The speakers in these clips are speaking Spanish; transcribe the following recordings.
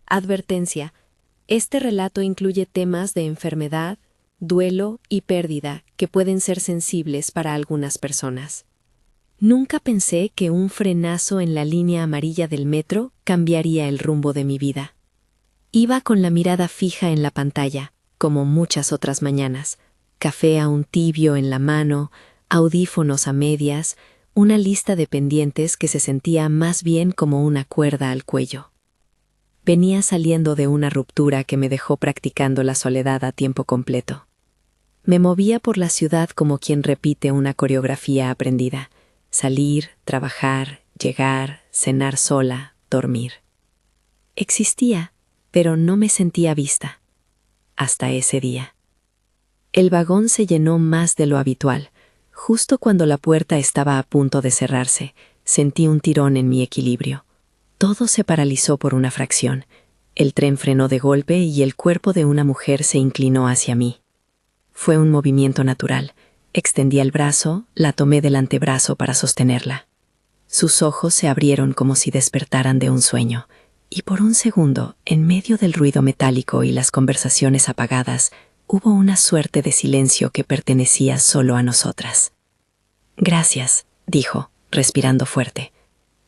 Advertencia: este relato incluye temas de enfermedad, duelo y pérdida que pueden ser sensibles para algunas personas. Nunca pensé que un frenazo en la línea amarilla del metro cambiaría el rumbo de mi vida. Iba con la mirada fija en la pantalla, como muchas otras mañanas, café aún tibio en la mano, audífonos a medias, una lista de pendientes que se sentía más bien como una cuerda al cuello. Venía saliendo de una ruptura que me dejó practicando la soledad a tiempo completo. Me movía por la ciudad como quien repite una coreografía aprendida: salir, trabajar, llegar, cenar sola, dormir. Existía, pero no me sentía vista. Hasta ese día. El vagón se llenó más de lo habitual. Justo cuando la puerta estaba a punto de cerrarse, sentí un tirón en mi equilibrio. Todo se paralizó por una fracción. El tren frenó de golpe y el cuerpo de una mujer se inclinó hacia mí. Fue un movimiento natural. Extendí el brazo, la tomé del antebrazo para sostenerla. Sus ojos se abrieron como si despertaran de un sueño, y por un segundo, en medio del ruido metálico y las conversaciones apagadas, hubo una suerte de silencio que pertenecía solo a nosotras. «Gracias», dijo, respirando fuerte.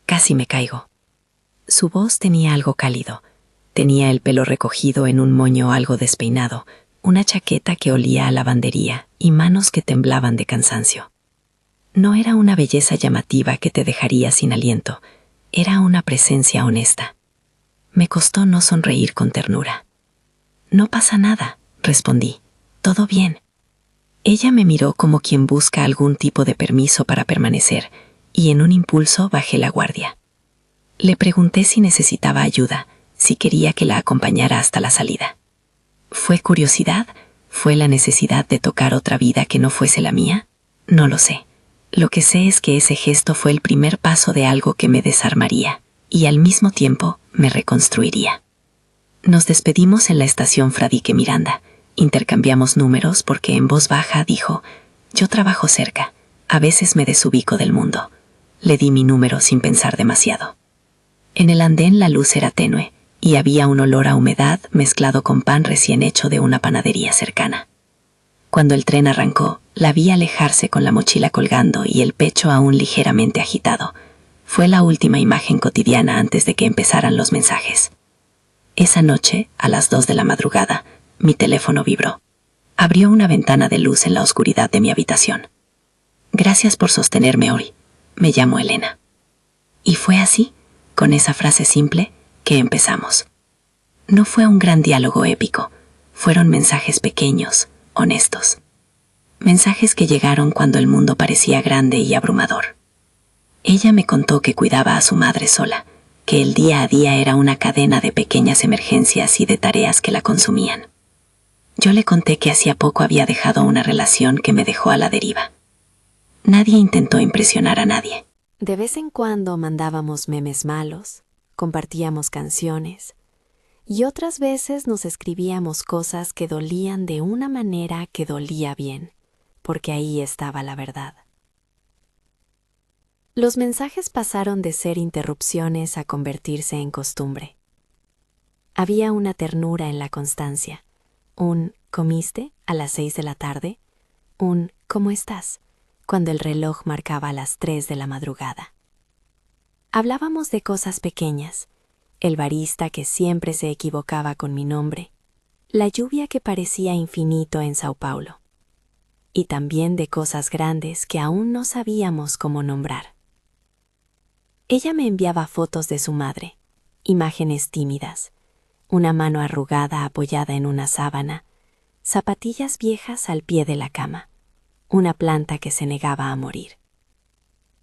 «Casi me caigo». Su voz tenía algo cálido. Tenía el pelo recogido en un moño algo despeinado, una chaqueta que olía a lavandería y manos que temblaban de cansancio. No era una belleza llamativa que te dejaría sin aliento, era una presencia honesta. Me costó no sonreír con ternura. «No pasa nada», respondí. «Todo bien». Ella me miró como quien busca algún tipo de permiso para permanecer, y en un impulso bajé la guardia. Le pregunté si necesitaba ayuda, si quería que la acompañara hasta la salida. ¿Fue curiosidad? ¿Fue la necesidad de tocar otra vida que no fuese la mía? No lo sé. Lo que sé es que ese gesto fue el primer paso de algo que me desarmaría, y al mismo tiempo me reconstruiría. Nos despedimos en la estación Fradique Miranda. Intercambiamos números porque en voz baja dijo: «Yo trabajo cerca, a veces me desubico del mundo». Le di mi número sin pensar demasiado. En el andén la luz era tenue y había un olor a humedad mezclado con pan recién hecho de una panadería cercana. Cuando el tren arrancó, la vi alejarse con la mochila colgando y el pecho aún ligeramente agitado. Fue la última imagen cotidiana antes de que empezaran los mensajes. Esa noche, a las 2 de la madrugada, mi teléfono vibró. Abrió una ventana de luz en la oscuridad de mi habitación. «Gracias por sostenerme hoy. Me llamo Elena». Y fue así, con esa frase simple, que empezamos. No fue un gran diálogo épico. Fueron mensajes pequeños, honestos. Mensajes que llegaron cuando el mundo parecía grande y abrumador. Ella me contó que cuidaba a su madre sola, que el día a día era una cadena de pequeñas emergencias y de tareas que la consumían. Yo le conté que hacía poco había dejado una relación que me dejó a la deriva. Nadie intentó impresionar a nadie. De vez en cuando mandábamos memes malos, compartíamos canciones, y otras veces nos escribíamos cosas que dolían de una manera que dolía bien, porque ahí estaba la verdad. Los mensajes pasaron de ser interrupciones a convertirse en costumbre. Había una ternura en la constancia, un «¿comiste?» a las 6 de la tarde, un «¿cómo estás?» cuando el reloj marcaba las 3 de la madrugada. Hablábamos de cosas pequeñas, el barista que siempre se equivocaba con mi nombre, la lluvia que parecía infinito en Sao Paulo, y también de cosas grandes que aún no sabíamos cómo nombrar. Ella me enviaba fotos de su madre, imágenes tímidas, una mano arrugada apoyada en una sábana, zapatillas viejas al pie de la cama, una planta que se negaba a morir.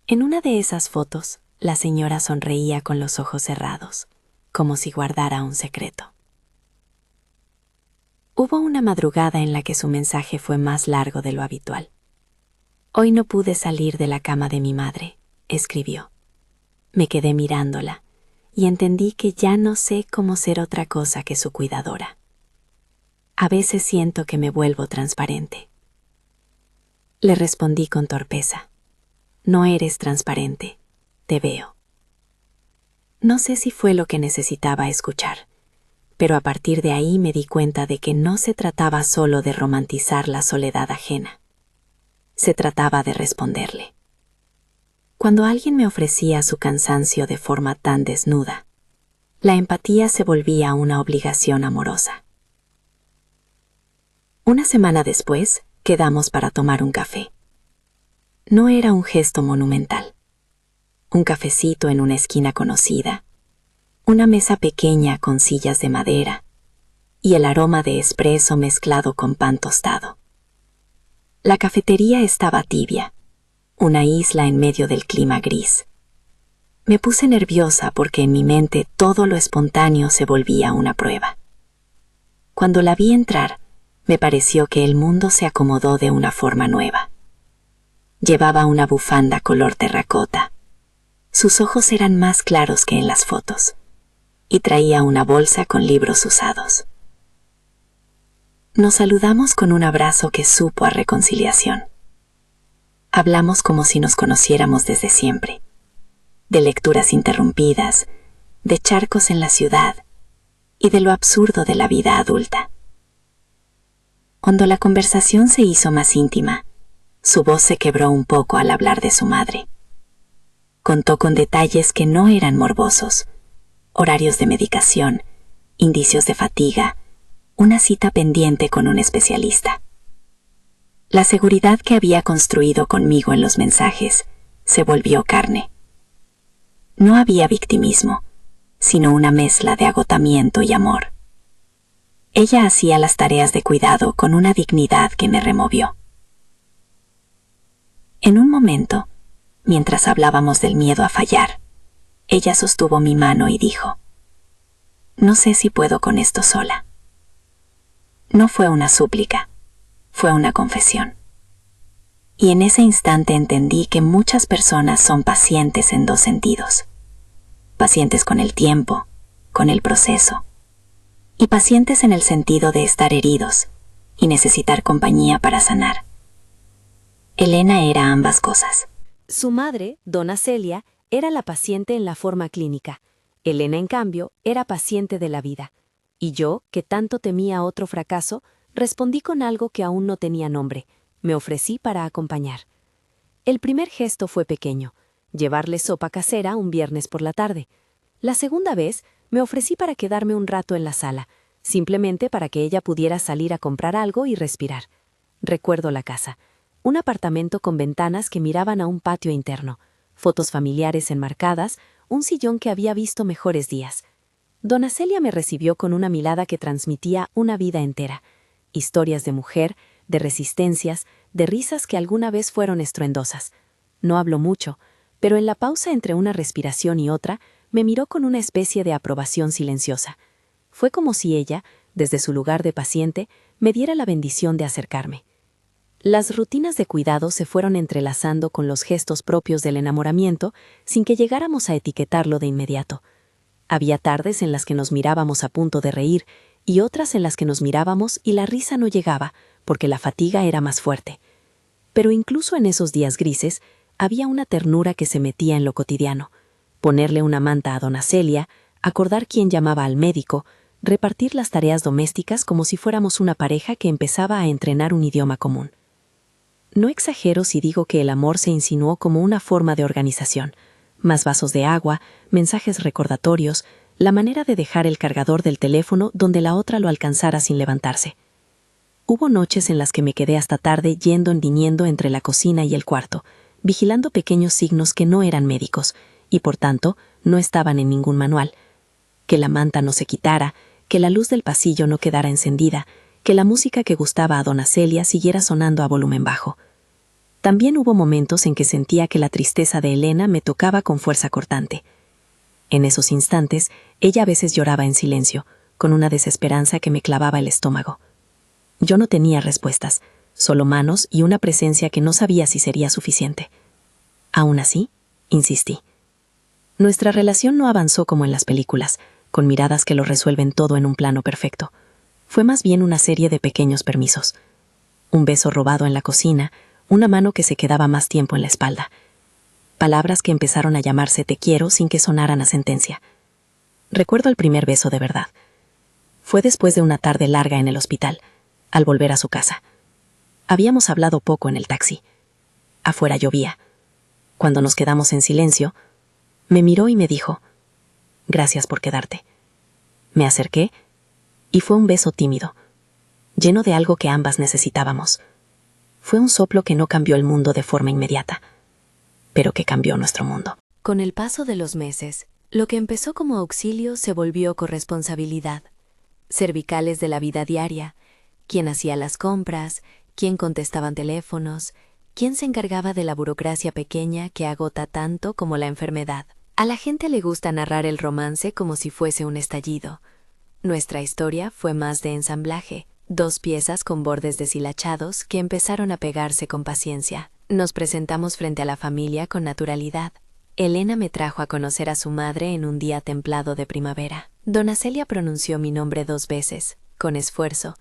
En una de esas fotos, la señora sonreía con los ojos cerrados, como si guardara un secreto. Hubo una madrugada en la que su mensaje fue más largo de lo habitual. «Hoy no pude salir de la cama de mi madre», escribió. Me quedé mirándola y entendí que ya no sé cómo ser otra cosa que su cuidadora. A veces siento que me vuelvo transparente. Le respondí con torpeza. «No eres transparente, te veo». No sé si fue lo que necesitaba escuchar, pero a partir de ahí me di cuenta de que no se trataba solo de romantizar la soledad ajena. Se trataba de responderle. Cuando alguien me ofrecía su cansancio de forma tan desnuda, la empatía se volvía una obligación amorosa. Una semana después, quedamos para tomar un café. No era un gesto monumental. Un cafecito en una esquina conocida, una mesa pequeña con sillas de madera y el aroma de espresso mezclado con pan tostado. La cafetería estaba tibia, una isla en medio del clima gris. Me puse nerviosa porque en mi mente todo lo espontáneo se volvía una prueba. Cuando la vi entrar, me pareció que el mundo se acomodó de una forma nueva. Llevaba una bufanda color terracota. Sus ojos eran más claros que en las fotos, y traía una bolsa con libros usados. Nos saludamos con un abrazo que supo a reconciliación. Hablamos como si nos conociéramos desde siempre, de lecturas interrumpidas, de charcos en la ciudad y de lo absurdo de la vida adulta. Cuando la conversación se hizo más íntima, su voz se quebró un poco al hablar de su madre. Contó con detalles que no eran morbosos: horarios de medicación, indicios de fatiga, una cita pendiente con un especialista. La seguridad que había construido conmigo en los mensajes se volvió carne. No había victimismo, sino una mezcla de agotamiento y amor. Ella hacía las tareas de cuidado con una dignidad que me removió. En un momento, mientras hablábamos del miedo a fallar, ella sostuvo mi mano y dijo: «No sé si puedo con esto sola». No fue una súplica, fue una confesión. Y en ese instante entendí que muchas personas son pacientes en dos sentidos: pacientes con el tiempo, con el proceso, y pacientes en el sentido de estar heridos y necesitar compañía para sanar. Elena era ambas cosas. Su madre, Dona Celia, era la paciente en la forma clínica. Elena, en cambio, era paciente de la vida. Y yo, que tanto temía otro fracaso, respondí con algo que aún no tenía nombre. Me ofrecí para acompañar. El primer gesto fue pequeño: llevarle sopa casera un viernes por la tarde. La segunda vez, me ofrecí para quedarme un rato en la sala, simplemente para que ella pudiera salir a comprar algo y respirar. Recuerdo la casa. Un apartamento con ventanas que miraban a un patio interno, fotos familiares enmarcadas, un sillón que había visto mejores días. Dona Celia me recibió con una mirada que transmitía una vida entera: historias de mujer, de resistencias, de risas que alguna vez fueron estruendosas. No habló mucho, pero en la pausa entre una respiración y otra, me miró con una especie de aprobación silenciosa. Fue como si ella, desde su lugar de paciente, me diera la bendición de acercarme. Las rutinas de cuidado se fueron entrelazando con los gestos propios del enamoramiento sin que llegáramos a etiquetarlo de inmediato. Había tardes en las que nos mirábamos a punto de reír y otras en las que nos mirábamos y la risa no llegaba porque la fatiga era más fuerte. Pero incluso en esos días grises había una ternura que se metía en lo cotidiano: ponerle una manta a Dona Celia, acordar quién llamaba al médico, repartir las tareas domésticas como si fuéramos una pareja que empezaba a entrenar un idioma común. No exagero si digo que el amor se insinuó como una forma de organización: más vasos de agua, mensajes recordatorios, la manera de dejar el cargador del teléfono donde la otra lo alcanzara sin levantarse. Hubo noches en las que me quedé hasta tarde yendo y viniendo entre la cocina y el cuarto, vigilando pequeños signos que no eran médicos y por tanto no estaban en ningún manual: que la manta no se quitara, que la luz del pasillo no quedara encendida, que la música que gustaba a Dona Celia siguiera sonando a volumen bajo. También hubo momentos en que sentía que la tristeza de Elena me tocaba con fuerza cortante. En esos instantes, ella a veces lloraba en silencio, con una desesperanza que me clavaba el estómago. Yo no tenía respuestas, solo manos y una presencia que no sabía si sería suficiente. Aún así, insistí. Nuestra relación no avanzó como en las películas, con miradas que lo resuelven todo en un plano perfecto. Fue más bien una serie de pequeños permisos. Un beso robado en la cocina, una mano que se quedaba más tiempo en la espalda. Palabras que empezaron a llamarse te quiero sin que sonaran a sentencia. Recuerdo el primer beso de verdad. Fue después de una tarde larga en el hospital, al volver a su casa. Habíamos hablado poco en el taxi. Afuera llovía. Cuando nos quedamos en silencio, me miró y me dijo: «Gracias por quedarte». Me acerqué y fue un beso tímido, lleno de algo que ambas necesitábamos. Fue un soplo que no cambió el mundo de forma inmediata, pero que cambió nuestro mundo. Con el paso de los meses, lo que empezó como auxilio se volvió corresponsabilidad. Cervicales de la vida diaria, quién hacía las compras, quién contestaban teléfonos, quién se encargaba de la burocracia pequeña que agota tanto como la enfermedad. A la gente le gusta narrar el romance como si fuese un estallido. Nuestra historia fue más de ensamblaje, 2 piezas con bordes deshilachados que empezaron a pegarse con paciencia. Nos presentamos frente a la familia con naturalidad. Elena me trajo a conocer a su madre en un día templado de primavera. Dona Celia pronunció mi nombre 2 veces, con esfuerzo,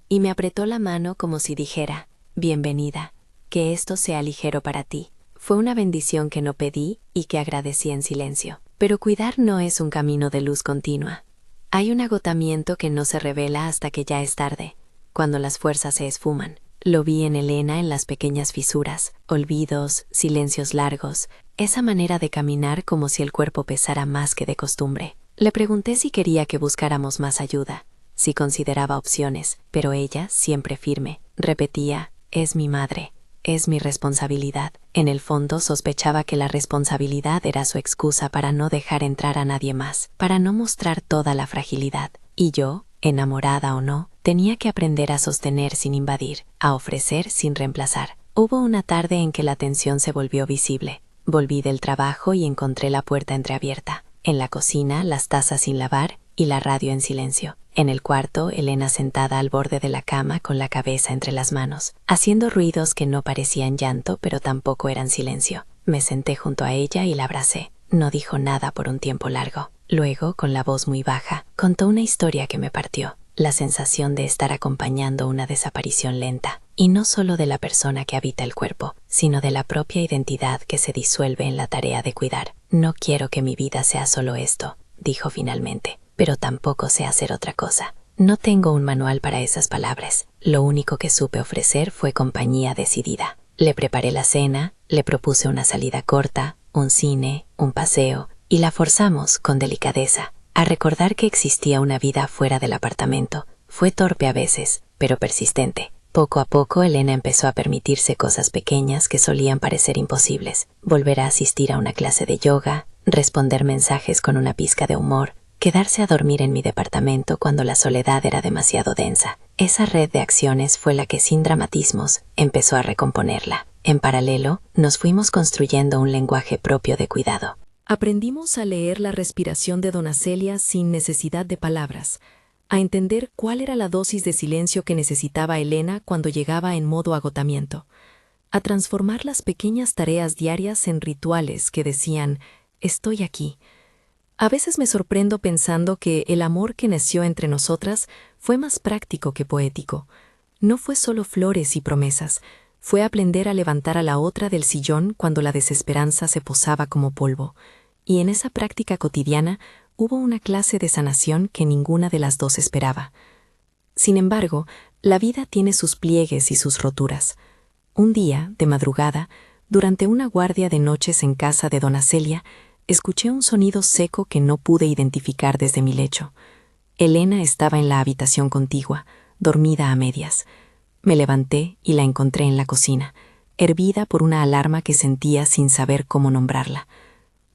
y me apretó la mano como si dijera: «Bienvenida, que esto sea ligero para ti». Fue una bendición que no pedí y que agradecí en silencio. Pero cuidar no es un camino de luz continua. Hay un agotamiento que no se revela hasta que ya es tarde, cuando las fuerzas se esfuman. Lo vi en Elena en las pequeñas fisuras, olvidos, silencios largos, esa manera de caminar como si el cuerpo pesara más que de costumbre. Le pregunté si quería que buscáramos más ayuda, si consideraba opciones, pero ella, siempre firme, repetía: «Es mi madre, es mi responsabilidad». En el fondo sospechaba que la responsabilidad era su excusa para no dejar entrar a nadie más, para no mostrar toda la fragilidad. Y yo, enamorada o no, tenía que aprender a sostener sin invadir, a ofrecer sin reemplazar. Hubo una tarde en que la tensión se volvió visible. Volví del trabajo y encontré la puerta entreabierta. En la cocina, las tazas sin lavar y la radio en silencio. En el cuarto, Elena sentada al borde de la cama con la cabeza entre las manos, haciendo ruidos que no parecían llanto, pero tampoco eran silencio. Me senté junto a ella y la abracé. No dijo nada por un tiempo largo. Luego, con la voz muy baja, contó una historia que me partió. La sensación de estar acompañando una desaparición lenta, y no solo de la persona que habita el cuerpo, sino de la propia identidad que se disuelve en la tarea de cuidar. «No quiero que mi vida sea solo esto», dijo finalmente, «pero tampoco sé hacer otra cosa». No tengo un manual para esas palabras. Lo único que supe ofrecer fue compañía decidida. Le preparé la cena, le propuse una salida corta, un cine, un paseo, y la forzamos, con delicadeza, a recordar que existía una vida fuera del apartamento. Fue torpe a veces, pero persistente. Poco a poco, Elena empezó a permitirse cosas pequeñas que solían parecer imposibles. Volver a asistir a una clase de yoga, responder mensajes con una pizca de humor, quedarse a dormir en mi departamento cuando la soledad era demasiado densa. Esa red de acciones fue la que, sin dramatismos, empezó a recomponerla. En paralelo, nos fuimos construyendo un lenguaje propio de cuidado. Aprendimos a leer la respiración de Dona Celia sin necesidad de palabras, a entender cuál era la dosis de silencio que necesitaba Elena cuando llegaba en modo agotamiento, a transformar las pequeñas tareas diarias en rituales que decían: «Estoy aquí». A veces me sorprendo pensando que el amor que nació entre nosotras fue más práctico que poético. No fue solo flores y promesas, fue aprender a levantar a la otra del sillón cuando la desesperanza se posaba como polvo. Y en esa práctica cotidiana hubo una clase de sanación que ninguna de las dos esperaba. Sin embargo, la vida tiene sus pliegues y sus roturas. Un día, de madrugada, durante una guardia de noches en casa de Dona Celia, escuché un sonido seco que no pude identificar desde mi lecho. Elena estaba en la habitación contigua, dormida a medias. Me levanté y la encontré en la cocina, hervida por una alarma que sentía sin saber cómo nombrarla.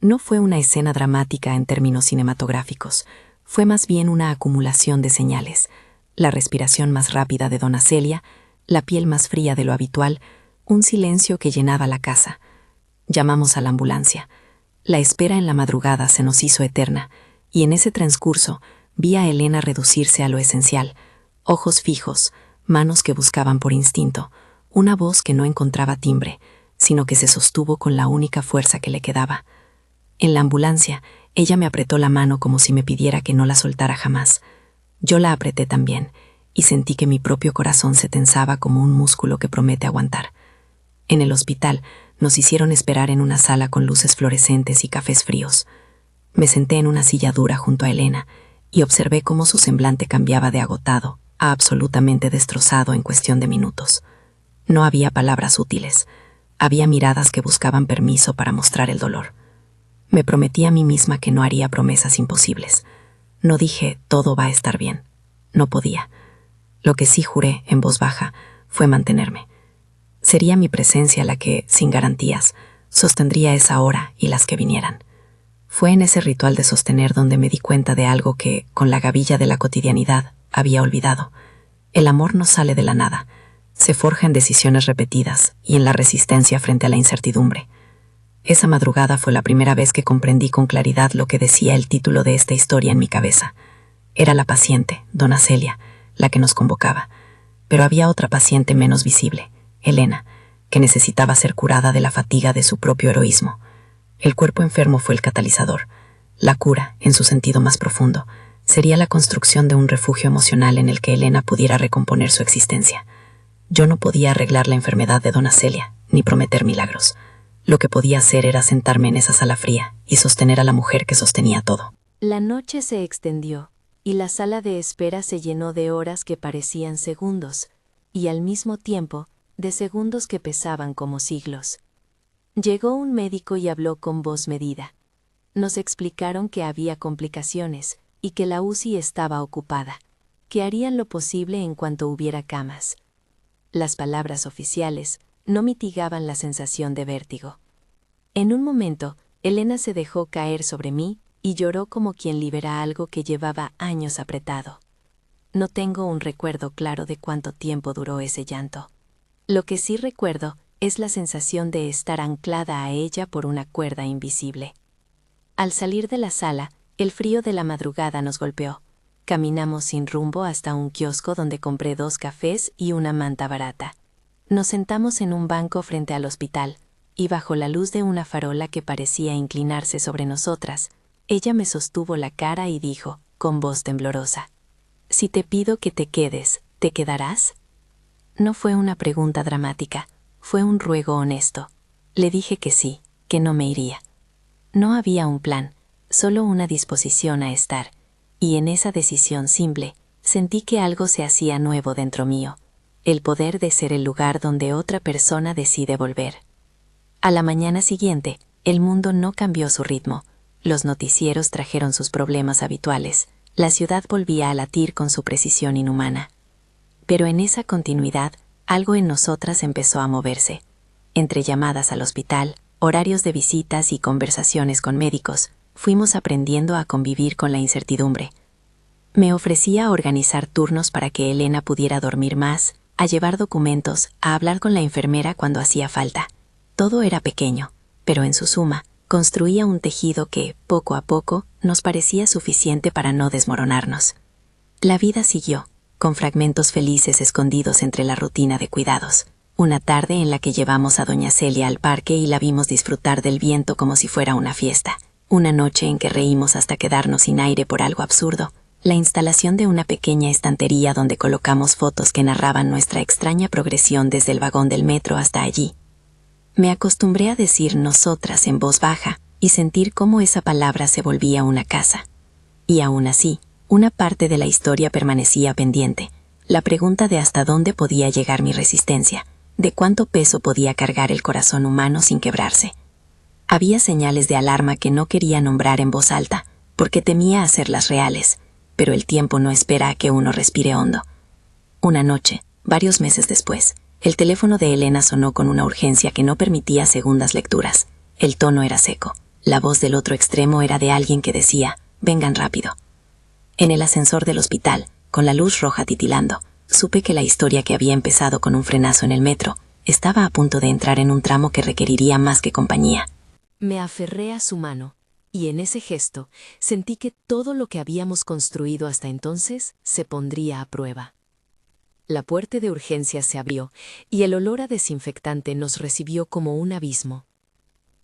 No fue una escena dramática en términos cinematográficos, fue más bien una acumulación de señales. La respiración más rápida de Dona Celia, la piel más fría de lo habitual, un silencio que llenaba la casa. Llamamos a la ambulancia. La espera en la madrugada se nos hizo eterna, y en ese transcurso vi a Elena reducirse a lo esencial: ojos fijos, manos que buscaban por instinto, una voz que no encontraba timbre, sino que se sostuvo con la única fuerza que le quedaba. En la ambulancia, ella me apretó la mano como si me pidiera que no la soltara jamás. Yo la apreté también, y sentí que mi propio corazón se tensaba como un músculo que promete aguantar. En el hospital, nos hicieron esperar en una sala con luces fluorescentes y cafés fríos. Me senté en una silla dura junto a Elena, y observé cómo su semblante cambiaba de agotado a absolutamente destrozado en cuestión de minutos. No había palabras útiles, había miradas que buscaban permiso para mostrar el dolor. Me prometí a mí misma que no haría promesas imposibles. No dije, todo va a estar bien. No podía. Lo que sí juré, en voz baja, fue mantenerme. Sería mi presencia la que, sin garantías, sostendría esa hora y las que vinieran. Fue en ese ritual de sostener donde me di cuenta de algo que, con la gavilla de la cotidianidad, había olvidado. El amor no sale de la nada. Se forja en decisiones repetidas y en la resistencia frente a la incertidumbre. Esa madrugada fue la primera vez que comprendí con claridad lo que decía el título de esta historia en mi cabeza. Era la paciente, Dona Celia, la que nos convocaba. Pero había otra paciente menos visible, Elena, que necesitaba ser curada de la fatiga de su propio heroísmo. El cuerpo enfermo fue el catalizador. La cura, en su sentido más profundo, sería la construcción de un refugio emocional en el que Elena pudiera recomponer su existencia. Yo no podía arreglar la enfermedad de Dona Celia, ni prometer milagros. Lo que podía hacer era sentarme en esa sala fría y sostener a la mujer que sostenía todo. La noche se extendió, y la sala de espera se llenó de horas que parecían segundos, y al mismo tiempo de segundos que pesaban como siglos. Llegó un médico y habló con voz medida. Nos explicaron que había complicaciones y que la UCI estaba ocupada, que harían lo posible en cuanto hubiera camas. Las palabras oficiales no mitigaban la sensación de vértigo. En un momento, Elena se dejó caer sobre mí y lloró como quien libera algo que llevaba años apretado. No tengo un recuerdo claro de cuánto tiempo duró ese llanto. Lo que sí recuerdo es la sensación de estar anclada a ella por una cuerda invisible. Al salir de la sala, el frío de la madrugada nos golpeó. Caminamos sin rumbo hasta un kiosco donde compré 2 cafés y una manta barata. Nos sentamos en un banco frente al hospital, y bajo la luz de una farola que parecía inclinarse sobre nosotras, ella me sostuvo la cara y dijo, con voz temblorosa: «Si te pido que te quedes, ¿te quedarás?». No fue una pregunta dramática, fue un ruego honesto. Le dije que sí, que no me iría. No había un plan, solo una disposición a estar, y en esa decisión simple, sentí que algo se hacía nuevo dentro mío, el poder de ser el lugar donde otra persona decide volver. A la mañana siguiente, el mundo no cambió su ritmo. Los noticieros trajeron sus problemas habituales. La ciudad volvía a latir con su precisión inhumana. Pero en esa continuidad, algo en nosotras empezó a moverse. Entre llamadas al hospital, horarios de visitas y conversaciones con médicos, fuimos aprendiendo a convivir con la incertidumbre. Me ofrecía a organizar turnos para que Elena pudiera dormir más, a llevar documentos, a hablar con la enfermera cuando hacía falta. Todo era pequeño, pero en su suma, construía un tejido que, poco a poco, nos parecía suficiente para no desmoronarnos. La vida siguió, con fragmentos felices escondidos entre la rutina de cuidados. Una tarde en la que llevamos a doña Celia al parque y la vimos disfrutar del viento como si fuera una fiesta. Una noche en que reímos hasta quedarnos sin aire por algo absurdo. La instalación de una pequeña estantería donde colocamos fotos que narraban nuestra extraña progresión desde el vagón del metro hasta allí. Me acostumbré a decir nosotras en voz baja y sentir cómo esa palabra se volvía una casa. Y aún así, una parte de la historia permanecía pendiente. La pregunta de hasta dónde podía llegar mi resistencia, de cuánto peso podía cargar el corazón humano sin quebrarse. Había señales de alarma que no quería nombrar en voz alta, porque temía hacerlas reales, pero el tiempo no espera a que uno respire hondo. Una noche, varios meses después, el teléfono de Elena sonó con una urgencia que no permitía segundas lecturas. El tono era seco. La voz del otro extremo era de alguien que decía, «Vengan rápido». En el ascensor del hospital, con la luz roja titilando, supe que la historia que había empezado con un frenazo en el metro estaba a punto de entrar en un tramo que requeriría más que compañía. Me aferré a su mano, y en ese gesto sentí que todo lo que habíamos construido hasta entonces se pondría a prueba. La puerta de urgencia se abrió, y el olor a desinfectante nos recibió como un abismo.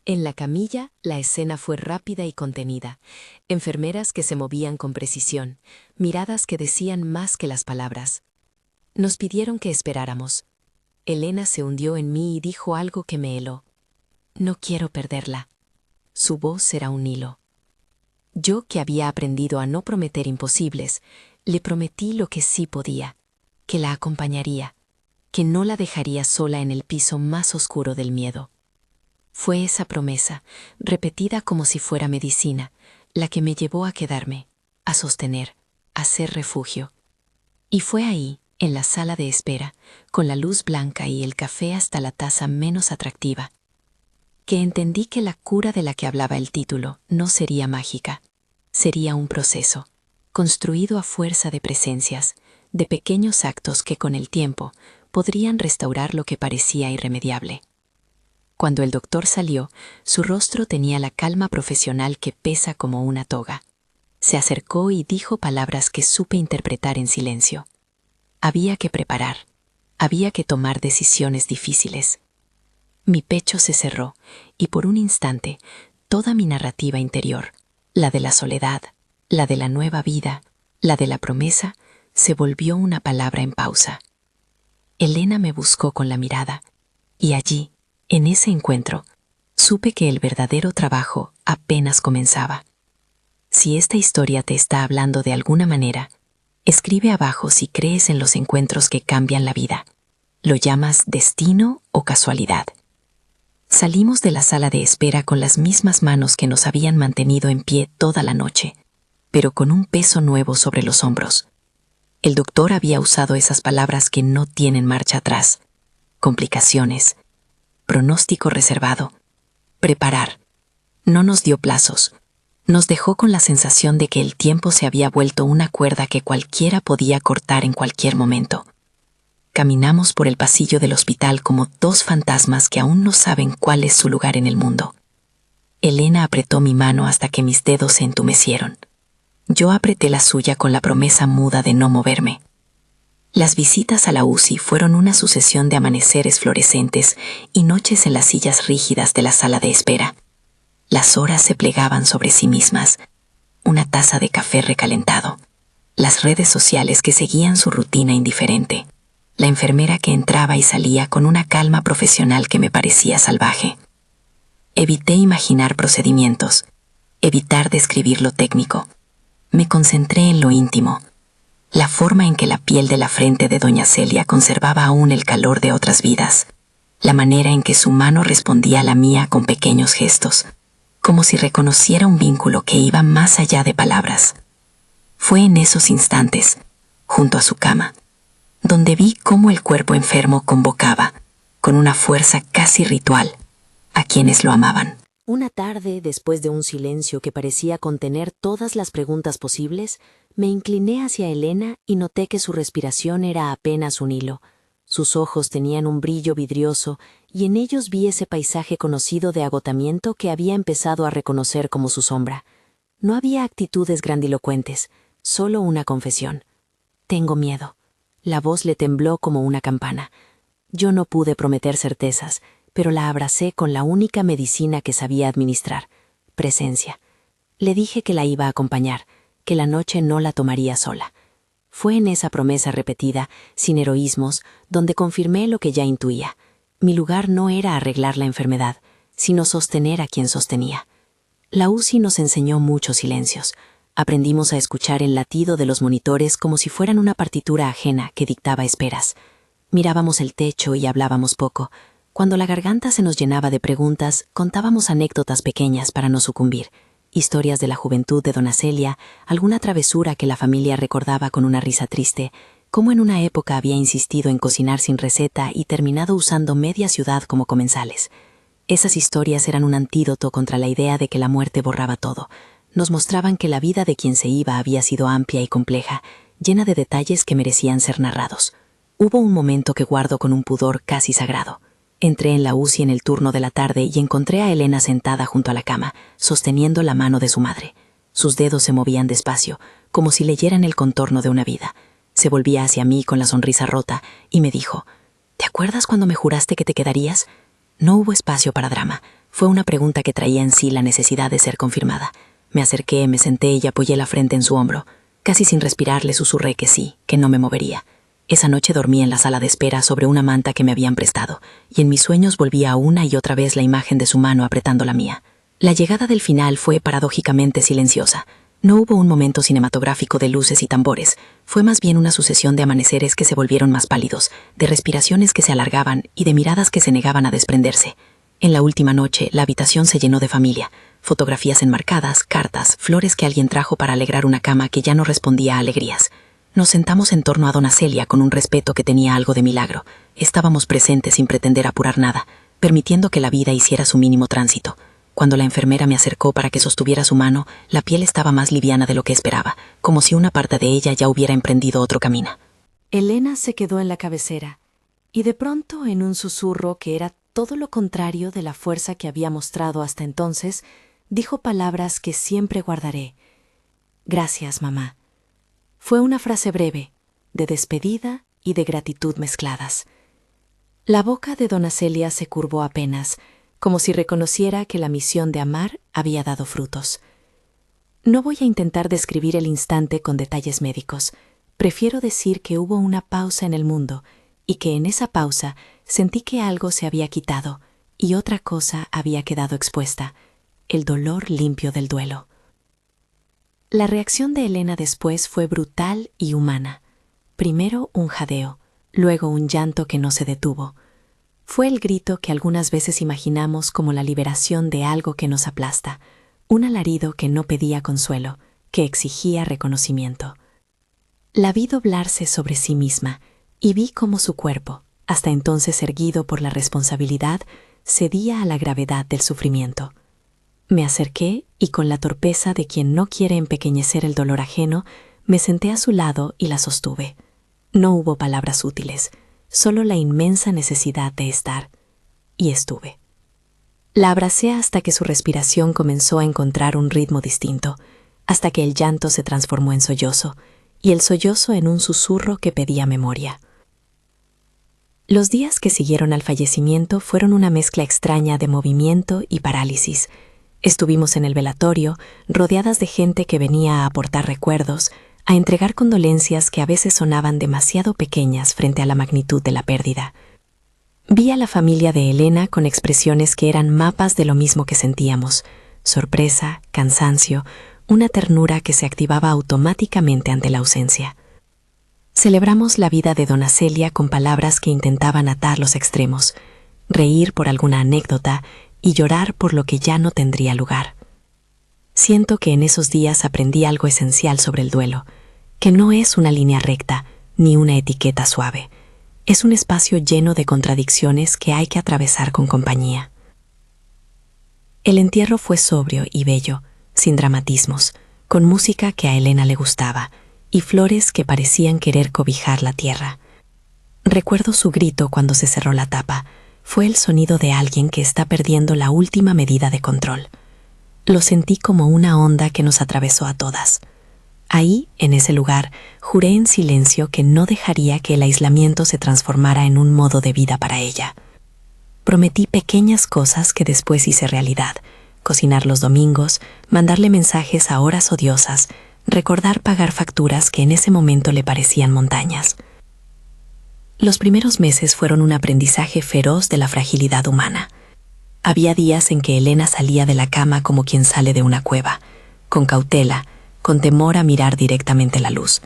En la camilla, la escena fue rápida y contenida. Enfermeras que se movían con precisión, miradas que decían más que las palabras. Nos pidieron que esperáramos. Elena se hundió en mí y dijo algo que me heló. «No quiero perderla». Su voz era un hilo. Yo, que había aprendido a no prometer imposibles, le prometí lo que sí podía, que la acompañaría, que no la dejaría sola en el piso más oscuro del miedo. Fue esa promesa, repetida como si fuera medicina, la que me llevó a quedarme, a sostener, a ser refugio. Y fue ahí, en la sala de espera, con la luz blanca y el café hasta la taza menos atractiva, que entendí que la cura de la que hablaba el título no sería mágica, sería un proceso, construido a fuerza de presencias, de pequeños actos que con el tiempo podrían restaurar lo que parecía irremediable. Cuando el doctor salió, su rostro tenía la calma profesional que pesa como una toga. Se acercó y dijo palabras que supe interpretar en silencio. Había que preparar, había que tomar decisiones difíciles. Mi pecho se cerró y por un instante toda mi narrativa interior, la de la soledad, la de la nueva vida, la de la promesa, se volvió una palabra en pausa. Elena me buscó con la mirada y allí, en ese encuentro, supe que el verdadero trabajo apenas comenzaba. Si esta historia te está hablando de alguna manera, escribe abajo si crees en los encuentros que cambian la vida. ¿Lo llamas destino o casualidad? Salimos de la sala de espera con las mismas manos que nos habían mantenido en pie toda la noche, pero con un peso nuevo sobre los hombros. El doctor había usado esas palabras que no tienen marcha atrás. Complicaciones, pronóstico reservado, preparar. No nos dio plazos. Nos dejó con la sensación de que el tiempo se había vuelto una cuerda que cualquiera podía cortar en cualquier momento. Caminamos por el pasillo del hospital como dos fantasmas que aún no saben cuál es su lugar en el mundo. Elena apretó mi mano hasta que mis dedos se entumecieron. Yo apreté la suya con la promesa muda de no moverme. Las visitas a la UCI fueron una sucesión de amaneceres fluorescentes y noches en las sillas rígidas de la sala de espera. Las horas se plegaban sobre sí mismas. Una taza de café recalentado. Las redes sociales que seguían su rutina indiferente. La enfermera que entraba y salía con una calma profesional que me parecía salvaje. Evité imaginar procedimientos. Evitar describir lo técnico. Me concentré en lo íntimo. La forma en que la piel de la frente de doña Celia conservaba aún el calor de otras vidas, la manera en que su mano respondía a la mía con pequeños gestos, como si reconociera un vínculo que iba más allá de palabras. Fue en esos instantes, junto a su cama, donde vi cómo el cuerpo enfermo convocaba, con una fuerza casi ritual, a quienes lo amaban. Una tarde, después de un silencio que parecía contener todas las preguntas posibles, me incliné hacia Elena y noté que su respiración era apenas un hilo. Sus ojos tenían un brillo vidrioso y en ellos vi ese paisaje conocido de agotamiento que había empezado a reconocer como su sombra. No había actitudes grandilocuentes, solo una confesión. Tengo miedo. La voz le tembló como una campana. Yo no pude prometer certezas, pero la abracé con la única medicina que sabía administrar, presencia. Le dije que la iba a acompañar, que la noche no la tomaría sola. Fue en esa promesa repetida, sin heroísmos, donde confirmé lo que ya intuía. Mi lugar no era arreglar la enfermedad, sino sostener a quien sostenía. La UCI nos enseñó muchos silencios. Aprendimos a escuchar el latido de los monitores como si fueran una partitura ajena que dictaba esperas. Mirábamos el techo y hablábamos poco. Cuando la garganta se nos llenaba de preguntas, contábamos anécdotas pequeñas para no sucumbir. Historias de la juventud de Dona Celia, alguna travesura que la familia recordaba con una risa triste, cómo en una época había insistido en cocinar sin receta y terminado usando media ciudad como comensales. Esas historias eran un antídoto contra la idea de que la muerte borraba todo. Nos mostraban que la vida de quien se iba había sido amplia y compleja, llena de detalles que merecían ser narrados. Hubo un momento que guardo con un pudor casi sagrado. Entré en la UCI en el turno de la tarde y encontré a Elena sentada junto a la cama, sosteniendo la mano de su madre. Sus dedos se movían despacio, como si leyeran el contorno de una vida. Se volvía hacia mí con la sonrisa rota y me dijo: ¿Te acuerdas cuando me juraste que te quedarías? No hubo espacio para drama. Fue una pregunta que traía en sí la necesidad de ser confirmada. Me acerqué, me senté y apoyé la frente en su hombro. Casi sin respirar le susurré que sí, que no me movería. Esa noche dormí en la sala de espera sobre una manta que me habían prestado, y en mis sueños volvía una y otra vez la imagen de su mano apretando la mía. La llegada del final fue paradójicamente silenciosa. No hubo un momento cinematográfico de luces y tambores, fue más bien una sucesión de amaneceres que se volvieron más pálidos, de respiraciones que se alargaban y de miradas que se negaban a desprenderse. En la última noche, la habitación se llenó de familia, fotografías enmarcadas, cartas, flores que alguien trajo para alegrar una cama que ya no respondía a alegrías. Nos sentamos en torno a Dona Celia con un respeto que tenía algo de milagro. Estábamos presentes sin pretender apurar nada, permitiendo que la vida hiciera su mínimo tránsito. Cuando la enfermera me acercó para que sostuviera su mano, la piel estaba más liviana de lo que esperaba, como si una parte de ella ya hubiera emprendido otro camino. Elena se quedó en la cabecera, y de pronto, en un susurro que era todo lo contrario de la fuerza que había mostrado hasta entonces, dijo palabras que siempre guardaré. Gracias, mamá. Fue una frase breve, de despedida y de gratitud mezcladas. La boca de Dona Celia se curvó apenas, como si reconociera que la misión de amar había dado frutos. No voy a intentar describir el instante con detalles médicos. Prefiero decir que hubo una pausa en el mundo y que en esa pausa sentí que algo se había quitado y otra cosa había quedado expuesta, el dolor limpio del duelo. La reacción de Elena después fue brutal y humana. Primero un jadeo, luego un llanto que no se detuvo. Fue el grito que algunas veces imaginamos como la liberación de algo que nos aplasta, un alarido que no pedía consuelo, que exigía reconocimiento. La vi doblarse sobre sí misma y vi cómo su cuerpo, hasta entonces erguido por la responsabilidad, cedía a la gravedad del sufrimiento. Me acerqué y con la torpeza de quien no quiere empequeñecer el dolor ajeno, me senté a su lado y la sostuve. No hubo palabras útiles, solo la inmensa necesidad de estar. Y estuve. La abracé hasta que su respiración comenzó a encontrar un ritmo distinto, hasta que el llanto se transformó en sollozo, y el sollozo en un susurro que pedía memoria. Los días que siguieron al fallecimiento fueron una mezcla extraña de movimiento y parálisis. Estuvimos en el velatorio, rodeadas de gente que venía a aportar recuerdos, a entregar condolencias que a veces sonaban demasiado pequeñas frente a la magnitud de la pérdida. Vi a la familia de Elena con expresiones que eran mapas de lo mismo que sentíamos: sorpresa, cansancio, una ternura que se activaba automáticamente ante la ausencia. Celebramos la vida de Dona Celia con palabras que intentaban atar los extremos, reír por alguna anécdota y llorar por lo que ya no tendría lugar. Siento que en esos días aprendí algo esencial sobre el duelo, que no es una línea recta ni una etiqueta suave. Es un espacio lleno de contradicciones que hay que atravesar con compañía. El entierro fue sobrio y bello, sin dramatismos, con música que a Elena le gustaba y flores que parecían querer cobijar la tierra. Recuerdo su grito cuando se cerró la tapa. Fue el sonido de alguien que está perdiendo la última medida de control. Lo sentí como una onda que nos atravesó a todas. Ahí, en ese lugar, juré en silencio que no dejaría que el aislamiento se transformara en un modo de vida para ella. Prometí pequeñas cosas que después hice realidad: cocinar los domingos, mandarle mensajes a horas odiosas, recordar pagar facturas que en ese momento le parecían montañas. Los primeros meses fueron un aprendizaje feroz de la fragilidad humana. Había días en que Elena salía de la cama como quien sale de una cueva, con cautela, con temor a mirar directamente la luz.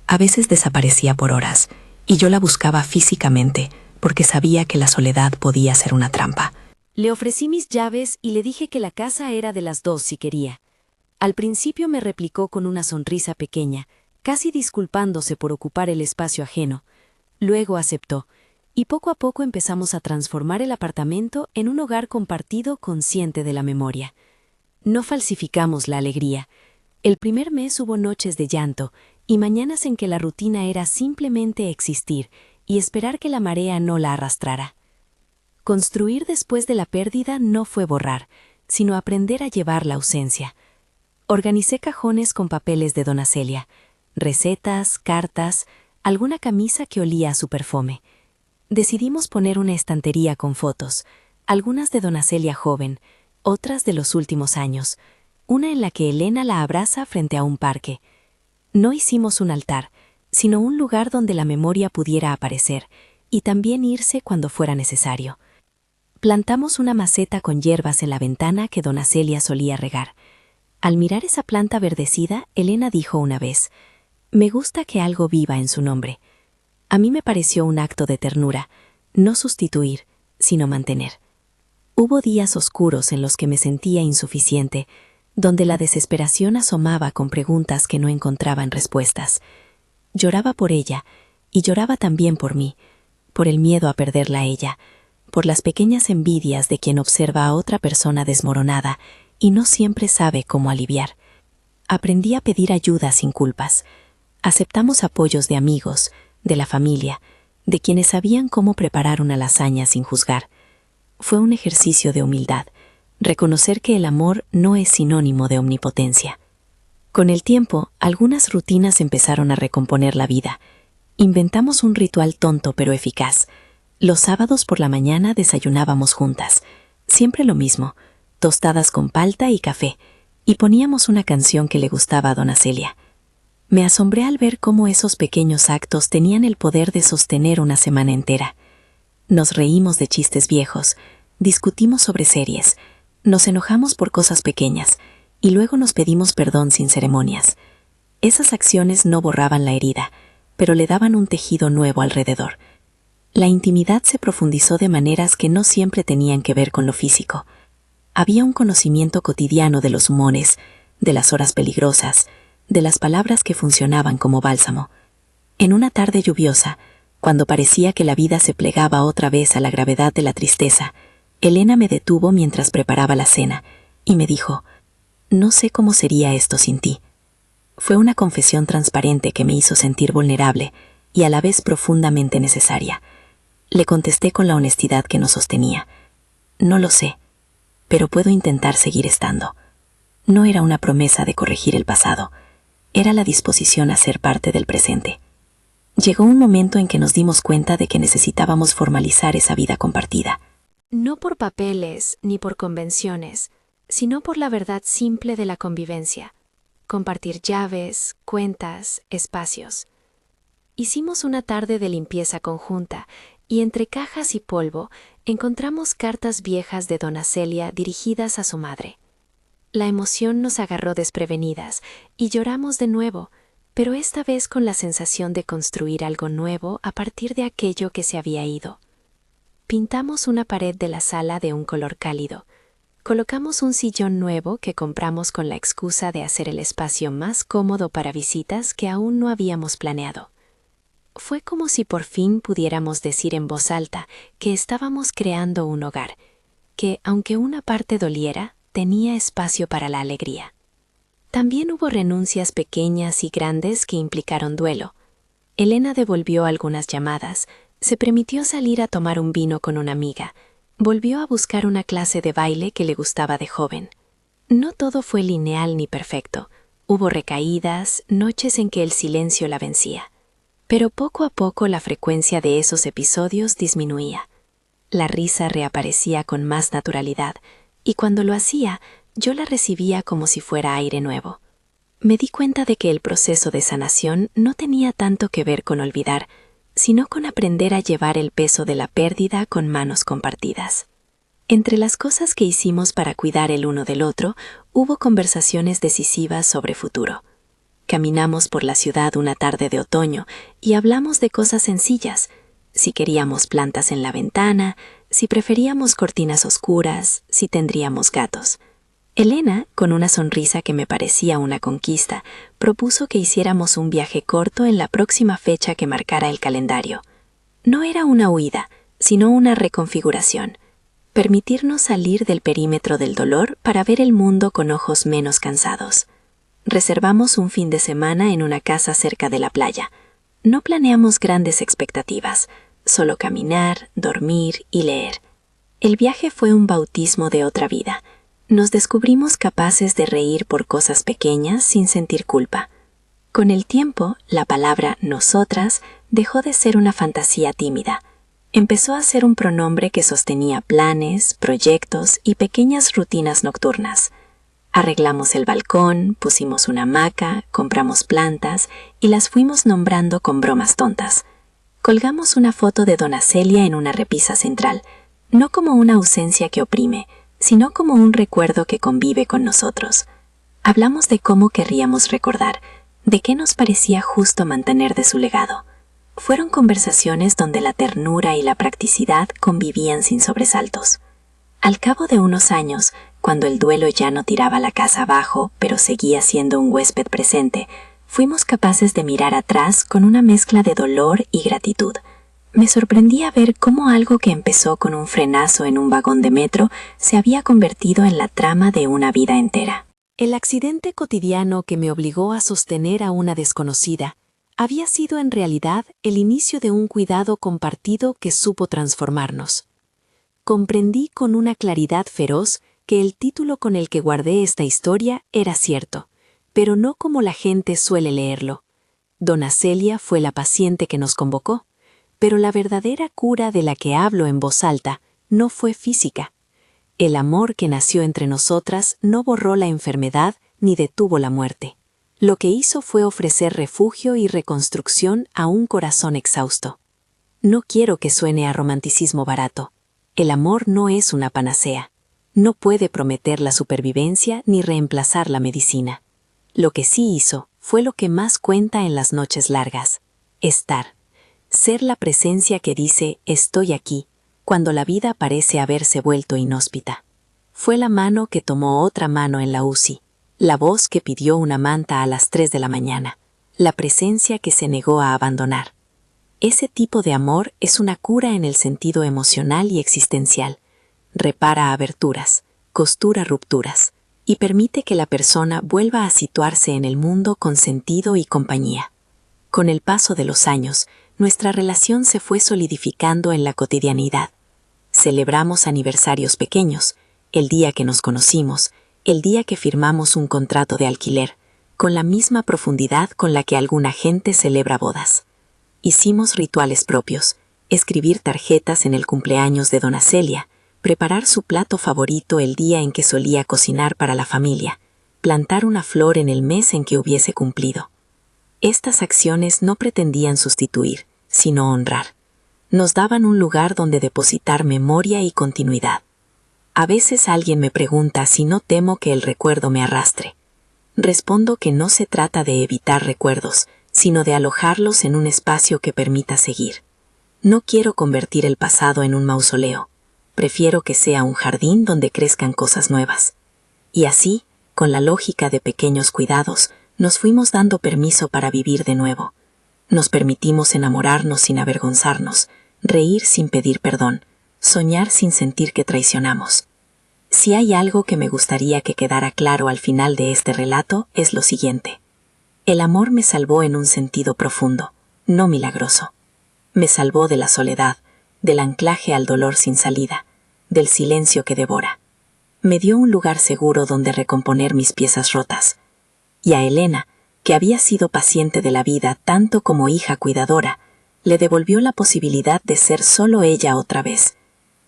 A veces desaparecía por horas, y yo la buscaba físicamente, porque sabía que la soledad podía ser una trampa. Le ofrecí mis llaves y le dije que la casa era de las dos si quería. Al principio me replicó con una sonrisa pequeña, casi disculpándose por ocupar el espacio ajeno. Luego aceptó, y poco a poco empezamos a transformar el apartamento en un hogar compartido consciente de la memoria. No falsificamos la alegría. El primer mes hubo noches de llanto y mañanas en que la rutina era simplemente existir y esperar que la marea no la arrastrara. Construir después de la pérdida no fue borrar, sino aprender a llevar la ausencia. Organicé cajones con papeles de Dona Celia, recetas, cartas, alguna camisa que olía a su perfume. Decidimos poner una estantería con fotos, algunas de Dona Celia joven, otras de los últimos años, una en la que Elena la abraza frente a un parque. No hicimos un altar, sino un lugar donde la memoria pudiera aparecer y también irse cuando fuera necesario. Plantamos una maceta con hierbas en la ventana que dona Celia solía regar. Al mirar esa planta verdecida, Elena dijo una vez: «Me gusta que algo viva en su nombre». A mí me pareció un acto de ternura, no sustituir, sino mantener. Hubo días oscuros en los que me sentía insuficiente, donde la desesperación asomaba con preguntas que no encontraban respuestas. Lloraba por ella, y lloraba también por mí, por el miedo a perderla a ella, por las pequeñas envidias de quien observa a otra persona desmoronada y no siempre sabe cómo aliviar. Aprendí a pedir ayuda sin culpas. Aceptamos apoyos de amigos, de la familia, de quienes sabían cómo preparar una lasaña sin juzgar. Fue un ejercicio de humildad, reconocer que el amor no es sinónimo de omnipotencia. Con el tiempo, algunas rutinas empezaron a recomponer la vida. Inventamos un ritual tonto pero eficaz. Los sábados por la mañana desayunábamos juntas, siempre lo mismo, tostadas con palta y café, y poníamos una canción que le gustaba a dona Celia. Me asombré al ver cómo esos pequeños actos tenían el poder de sostener una semana entera. Nos reímos de chistes viejos, discutimos sobre series, nos enojamos por cosas pequeñas, y luego nos pedimos perdón sin ceremonias. Esas acciones no borraban la herida, pero le daban un tejido nuevo alrededor. La intimidad se profundizó de maneras que no siempre tenían que ver con lo físico. Había un conocimiento cotidiano de los humores, de las horas peligrosas, de las palabras que funcionaban como bálsamo. En una tarde lluviosa, cuando parecía que la vida se plegaba otra vez a la gravedad de la tristeza, Elena me detuvo mientras preparaba la cena y me dijo: «No sé cómo sería esto sin ti». Fue una confesión transparente que me hizo sentir vulnerable y a la vez profundamente necesaria. Le contesté con la honestidad que nos sostenía: «No lo sé, pero puedo intentar seguir estando». No era una promesa de corregir el pasado, era la disposición a ser parte del presente. Llegó un momento en que nos dimos cuenta de que necesitábamos formalizar esa vida compartida. No por papeles ni por convenciones, sino por la verdad simple de la convivencia. Compartir llaves, cuentas, espacios. Hicimos una tarde de limpieza conjunta y entre cajas y polvo encontramos cartas viejas de dona Celia dirigidas a su madre. La emoción nos agarró desprevenidas y lloramos de nuevo, pero esta vez con la sensación de construir algo nuevo a partir de aquello que se había ido. Pintamos una pared de la sala de un color cálido. Colocamos un sillón nuevo que compramos con la excusa de hacer el espacio más cómodo para visitas que aún no habíamos planeado. Fue como si por fin pudiéramos decir en voz alta que estábamos creando un hogar, que, aunque una parte doliera, tenía espacio para la alegría. También hubo renuncias pequeñas y grandes que implicaron duelo. Elena devolvió algunas llamadas, se permitió salir a tomar un vino con una amiga, volvió a buscar una clase de baile que le gustaba de joven. No todo fue lineal ni perfecto. Hubo recaídas, noches en que el silencio la vencía. Pero poco a poco la frecuencia de esos episodios disminuía. La risa reaparecía con más naturalidad, y cuando lo hacía, yo la recibía como si fuera aire nuevo. Me di cuenta de que el proceso de sanación no tenía tanto que ver con olvidar, sino con aprender a llevar el peso de la pérdida con manos compartidas. Entre las cosas que hicimos para cuidar el uno del otro, hubo conversaciones decisivas sobre futuro. Caminamos por la ciudad una tarde de otoño y hablamos de cosas sencillas: si queríamos plantas en la ventana, si preferíamos cortinas oscuras, si tendríamos gatos. Elena, con una sonrisa que me parecía una conquista, propuso que hiciéramos un viaje corto en la próxima fecha que marcara el calendario. No era una huida, sino una reconfiguración. Permitirnos salir del perímetro del dolor para ver el mundo con ojos menos cansados. Reservamos un fin de semana en una casa cerca de la playa. No planeamos grandes expectativas, solo caminar, dormir y leer. El viaje fue un bautismo de otra vida. Nos descubrimos capaces de reír por cosas pequeñas sin sentir culpa. Con el tiempo, la palabra nosotras dejó de ser una fantasía tímida. Empezó a ser un pronombre que sostenía planes, proyectos y pequeñas rutinas nocturnas. Arreglamos el balcón, pusimos una hamaca, compramos plantas y las fuimos nombrando con bromas tontas. Colgamos una foto de dona Celia en una repisa central. no como una ausencia que oprime, sino como un recuerdo que convive con nosotros. Hablamos de cómo querríamos recordar, de qué nos parecía justo mantener de su legado. Fueron conversaciones donde la ternura y la practicidad convivían sin sobresaltos. Al cabo de unos años, cuando el duelo ya no tiraba la casa abajo, pero seguía siendo un huésped presente, fuimos capaces de mirar atrás con una mezcla de dolor y gratitud. Me sorprendía ver cómo algo que empezó con un frenazo en un vagón de metro se había convertido en la trama de una vida entera. El accidente cotidiano que me obligó a sostener a una desconocida había sido en realidad el inicio de un cuidado compartido que supo transformarnos. Comprendí con una claridad feroz que el título con el que guardé esta historia era cierto, pero no como la gente suele leerlo. Dona Celia fue la paciente que nos convocó, pero la verdadera cura de la que hablo en voz alta no fue física. El amor que nació entre nosotras no borró la enfermedad ni detuvo la muerte. Lo que hizo fue ofrecer refugio y reconstrucción a un corazón exhausto. No quiero que suene a romanticismo barato. El amor no es una panacea. No puede prometer la supervivencia ni reemplazar la medicina. Lo que sí hizo fue lo que más cuenta en las noches largas: estar. Ser la presencia que dice «estoy aquí», cuando la vida parece haberse vuelto inhóspita. Fue la mano que tomó otra mano en la UCI, la voz que pidió una manta a las 3 de la mañana, la presencia que se negó a abandonar. Ese tipo de amor es una cura en el sentido emocional y existencial. Repara aberturas, costura rupturas y permite que la persona vuelva a situarse en el mundo con sentido y compañía. Con el paso de los años, nuestra relación se fue solidificando en la cotidianidad. Celebramos aniversarios pequeños, el día que nos conocimos, el día que firmamos un contrato de alquiler, con la misma profundidad con la que alguna gente celebra bodas. Hicimos rituales propios, escribir tarjetas en el cumpleaños de Dona Celia, preparar su plato favorito el día en que solía cocinar para la familia, plantar una flor en el mes en que hubiese cumplido. Estas acciones no pretendían sustituir, sino honrar. Nos daban un lugar donde depositar memoria y continuidad. A veces alguien me pregunta si no temo que el recuerdo me arrastre. Respondo que no se trata de evitar recuerdos, sino de alojarlos en un espacio que permita seguir. No quiero convertir el pasado en un mausoleo. Prefiero que sea un jardín donde crezcan cosas nuevas. Y así, con la lógica de pequeños cuidados, nos fuimos dando permiso para vivir de nuevo. Nos permitimos enamorarnos sin avergonzarnos, reír sin pedir perdón, soñar sin sentir que traicionamos. Si hay algo que me gustaría que quedara claro al final de este relato, es lo siguiente. El amor me salvó en un sentido profundo, no milagroso. Me salvó de la soledad, del anclaje al dolor sin salida, del silencio que devora. Me dio un lugar seguro donde recomponer mis piezas rotas. Y a Elena, que había sido paciente de la vida tanto como hija cuidadora, le devolvió la posibilidad de ser solo ella otra vez,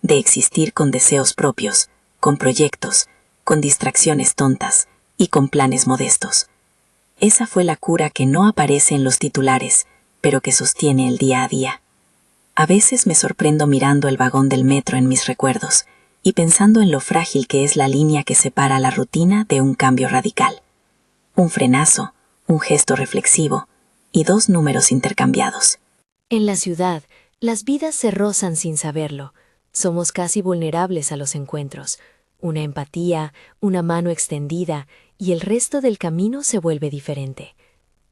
de existir con deseos propios, con proyectos, con distracciones tontas y con planes modestos. Esa fue la cura que no aparece en los titulares, pero que sostiene el día a día. A veces me sorprendo mirando el vagón del metro en mis recuerdos y pensando en lo frágil que es la línea que separa la rutina de un cambio radical. Un frenazo, un gesto reflexivo y 2 números intercambiados. En la ciudad, las vidas se rozan sin saberlo. Somos casi vulnerables a los encuentros. Una empatía, una mano extendida y el resto del camino se vuelve diferente.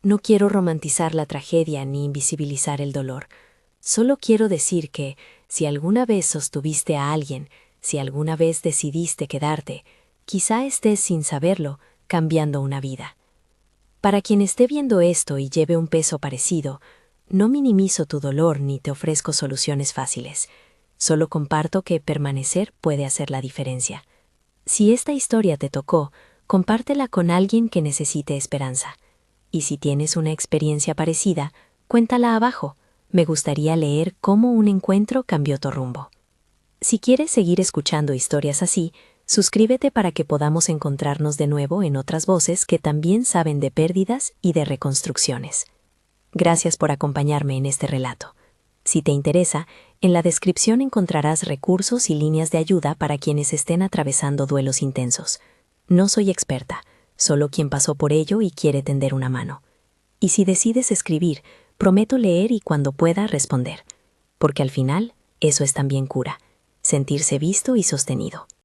No quiero romantizar la tragedia ni invisibilizar el dolor. Solo quiero decir que, si alguna vez sostuviste a alguien, si alguna vez decidiste quedarte, quizá estés sin saberlo, cambiando una vida. Para quien esté viendo esto y lleve un peso parecido, no minimizo tu dolor ni te ofrezco soluciones fáciles. Solo comparto que permanecer puede hacer la diferencia. Si esta historia te tocó, compártela con alguien que necesite esperanza. Y si tienes una experiencia parecida, cuéntala abajo. Me gustaría leer cómo un encuentro cambió tu rumbo. Si quieres seguir escuchando historias así, suscríbete para que podamos encontrarnos de nuevo en otras voces que también saben de pérdidas y de reconstrucciones. Gracias por acompañarme en este relato. Si te interesa, en la descripción encontrarás recursos y líneas de ayuda para quienes estén atravesando duelos intensos. No soy experta, solo quien pasó por ello y quiere tender una mano. Y si decides escribir, prometo leer y cuando pueda responder. Porque al final, eso es también cura, sentirse visto y sostenido.